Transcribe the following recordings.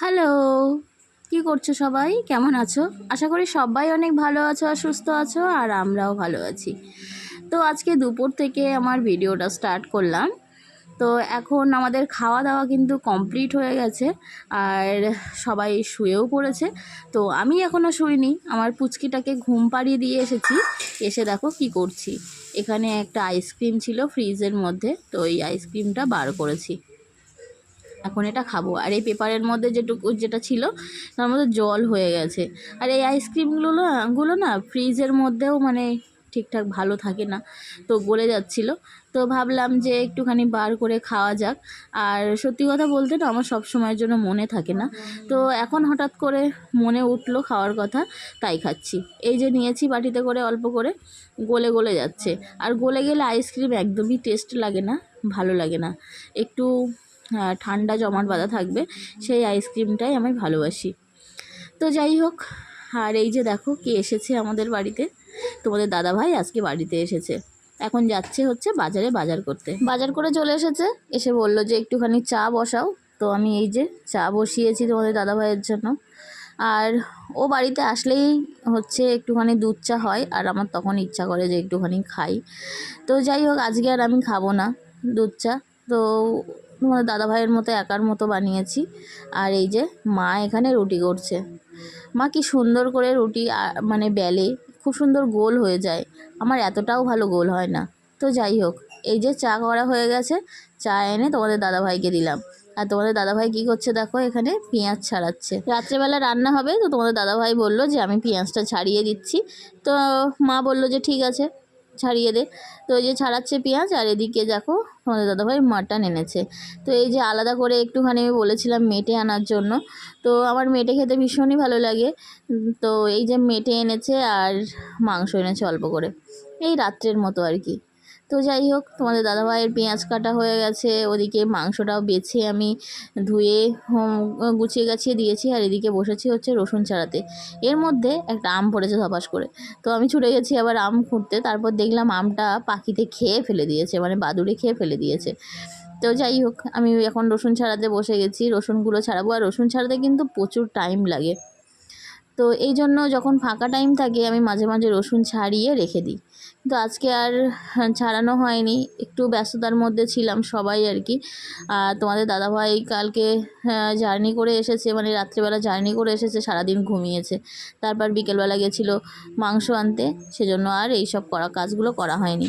Hello, কি করছো সবাই? কেমন আছো? আশা করি সবাই অনেক ভালো আছো আর সুস্থ আছো, আর আমরাও ভালো আছি। তো আজকে দুপুর থেকে আমার ভিডিওটা স্টার্ট করলাম। তো এখন আমাদের খাওয়া দাওয়া কিন্তু কমপ্লিট হয়ে গেছে, আর সবাই শুয়েও পড়েছে। তো আমি এখনও শুইনি, আমার পুচকিটাকে ঘুম পাড়িয়ে দিয়ে এসেছি। এসে দেখো কি করছি। এখানে একটা আইসক্রিম ছিল ফ্রিজের মধ্যে, তো এই আইসক্রিমটা বার করেছি। এখন এটা খাবো। আর এই পেপারের মধ্যে যেটা ছিল তার মধ্যে জল হয়ে গেছে। আর এই আইসক্রিমগুলো না ফ্রিজের মধ্যেও মানে ঠিকঠাক ভালো থাকে না, তো গলে যাচ্ছিল। তো ভাবলাম যে একটুখানি বার করে খাওয়া যাক। আর সত্যি কথা বলতে না আমার সব সময়ের জন্য মনে থাকে না, তো এখন হঠাৎ করে মনে উঠলো খাওয়ার কথা, তাই খাচ্ছি। এই যে নিয়েছি বাটিতে করে অল্প করে, গলে গলে যাচ্ছে। আর গলে গেলে আইসক্রিম একদমই টেস্ট লাগে না, ভালো লাগে না। একটু ঠান্ডা জমাট বাঁধা থাকবে, সেই আইসক্রিমটাই আমি ভালোবাসি। তো যাই হোক, আর এই যে দেখো কে এসেছে আমাদের বাড়িতে। তোমাদের দাদাভাই আজকে বাড়িতে এসেছে। এখন যাচ্ছে হচ্ছে বাজারে বাজার করতে। বাজার করে চলে এসেছে, এসে বলল যে একটুখানি চা বসাও। তো আমি এই যে চা বসিয়েছি তোমাদের দাদাভাইয়ের জন্য। আর ও বাড়িতে আসলেই হচ্ছে একটুখানি দুধ চা হয়, আর আমার তখন ইচ্ছা করে যে একটুখানি খাই। তো যাই হোক, আজকে আর আমি খাবো না দুধ চা। তো তোমাদের দাদাভাইয়ের মতো একার মতো বানিয়েছি। আর এই যে মা এখানে রুটি করছে। মা কি সুন্দর করে রুটি মানে বেলে, খুব সুন্দর গোল হয়ে যায়। আমার এতটাও ভালো গোল হয় না। তো যাই হোক, এই যে চা করা হয়ে গেছে, চা এনে তোমাদের দাদাভাইকে দিলাম। আর তোমাদের দাদাভাই কী করছে দেখো, এখানে পেঁয়াজ ছাড়াচ্ছে। রাত্রেবেলা রান্না হবে, তো তোমাদের দাদাভাই বললো যে আমি পেঁয়াজটা ছাড়িয়ে দিচ্ছি। তো মা বললো যে ঠিক আছে, ছাড়িয়ে দে। তো এই যে ছাড়াচ্ছে পেঁয়াজ, আর এদিকে দেখো তোমাদের দাদাভাই মাটন এনেছে। তো এই যে আলাদা করে একটুখানি আমি বলেছিলাম মেটে আনার জন্য, তো আমার মেটে খেতে ভীষণই ভালো লাগে। তো এই যে মেটে এনেছে, আর মাংস এনেছে অল্প করে, এই রাত্রের মতো আর কি। তো যাই হোক, তোমাদের দাদাভাইয়ের পেঁয়াজ কাটা হয়ে গেছে, ওদিকে মাংসটাও বেছে আমি ধুয়ে গুছিয়ে গাছিয়ে দিয়েছি। আর এদিকে বসেছি হচ্ছে রসুন ছাড়াতে। এর মধ্যে একটা আম পড়েছে ধপাস করে, তো আমি ছুটে গেছি আবার আম খুঁড়তে। তারপর দেখলাম আমটা পাখিতে খেয়ে ফেলে দিয়েছে, মানে বাদুড়ে খেয়ে ফেলে দিয়েছে। তো যাই হোক, আমি এখন রসুন ছাড়াতে বসে গেছি, রসুনগুলো ছাড়াবো। আর রসুন ছাড়াতে কিন্তু প্রচুর টাইম লাগে, তো এই জন্য যখন ফাঁকা টাইম থাকে আমি মাঝে মাঝে রসুন ছাড়িয়ে রেখে দিই। কিন্তু আজকে আর ছাড়ানো হয়নি, একটু ব্যস্ততার মধ্যে ছিলাম সবাই আর কি। আর তোমাদের দাদাভাই কালকে জার্নি করে এসেছে, মানে রাত্রিবেলা জার্নি করে এসেছে, সারাদিন ঘুমিয়েছে। তারপর বিকেলবেলা গেছিলো মাংস আনতে, সেজন্য আর এইসব কাজগুলো করা হয়নি।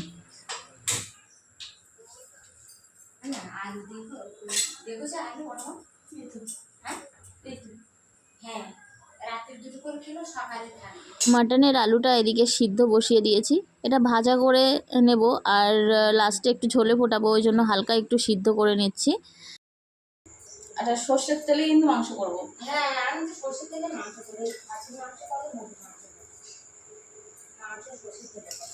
মাটনের আলুটা এদিকে সিদ্ধ বসিয়ে দিয়েছি, এটা ভাজা করে নেব। আর লাস্টে একটু ঝোলে ফোটাবো, ওই জন্য হালকা একটু সিদ্ধ করে নিচ্ছি। আচ্ছা, সর্ষের তেলে কিন্তু মাংস করবো। হ্যাঁ, আমি তো সর্ষের তেলে মাংস করি, খাসির মাংস করব, মুরগির মাংস করব। মাংস সর্ষের তেলে করব।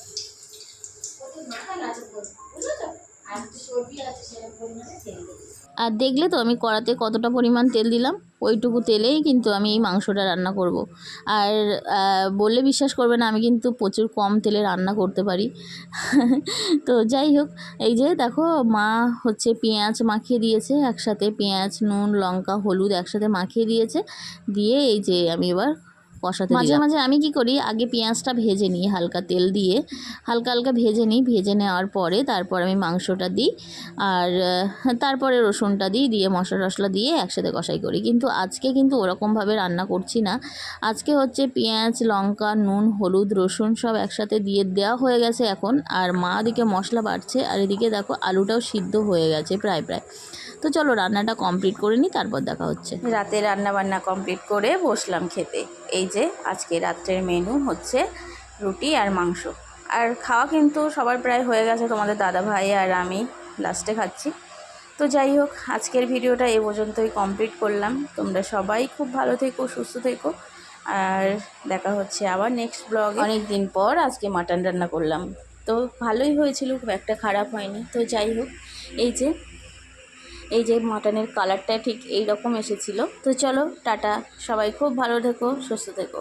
ওতে মাথা নাচে করব, বুঝছো? আর যে সবজি আছে সেটা পরিমাণে তেল দেব। আর দেখলে তো আমি কড়াতে কতটা পরিমাণ তেল দিলাম, ওইটুকু তেলেই কিন্তু আমি এই মাংসটা রান্না করব। আর বললে বিশ্বাস করবে না, আমি কিন্তু প্রচুর কম তেলে রান্না করতে পারি। তো যাই হোক, এই যে দেখো মা হচ্ছে পেঁয়াজ মাখিয়ে দিয়েছে একসাথে, পেঁয়াজ নুন লঙ্কা হলুদ একসাথে মাখিয়ে দিয়েছে। দিয়ে এই যে আমি এবার কষাতে মাঝে মাঝে আমি কি করি, আগে পেঁয়াজটা ভেজে নিই হালকা তেল দিয়ে, হালকা হালকা ভেজে নিই। ভেজে নেওয়ার পরে তারপর আমি মাংসটা দিই, আর তারপরে রসুনটা দিয়ে মশলা টশলা দিয়ে একসাথে কষাই করি। কিন্তু আজকে কিন্তু ওরকমভাবে রান্না করছি না। আজকে হচ্ছে পেঁয়াজ লঙ্কা নুন হলুদ রসুন সব একসাথে দিয়ে দেওয়া হয়ে গেছে এখন। আর মা এদিকে মশলা বাড়ছে, আর এদিকে দেখো আলুটাও সিদ্ধ হয়ে গেছে প্রায়। তো চলো রান্নাটা কমপ্লিট করে নিই, তারপর দেখা হচ্ছে। রাতে রান্না বান্না কমপ্লিট করে বসলাম খেতে। এই যে আজকে রাত্রের মেনু হচ্ছে রুটি আর মাংস। আর খাওয়া কিন্তু সবার প্রায় হয়ে গেছে, তোমাদের দাদাভাই আর আমি লাস্টে খাচ্ছি। তো যাই হোক, আজকের ভিডিওটা এই পর্যন্তই কমপ্লিট করলাম। তোমরা সবাই খুব ভালো থেকো, সুস্থ থেকো, আর দেখা হচ্ছে আবার নেক্সট ব্লগে। অনেক দিন পর আজকে মাটন রান্না করলাম, তো ভালোই হয়েছিল, খুব একটা খারাপ হয়নি। তো যাই হোক, এই যে মাটনের কালারটা ঠিক এই রকম এসেছিলো। তো চলো টাটা, সবাই খুব ভালো থেকো, সুস্থ থেকো।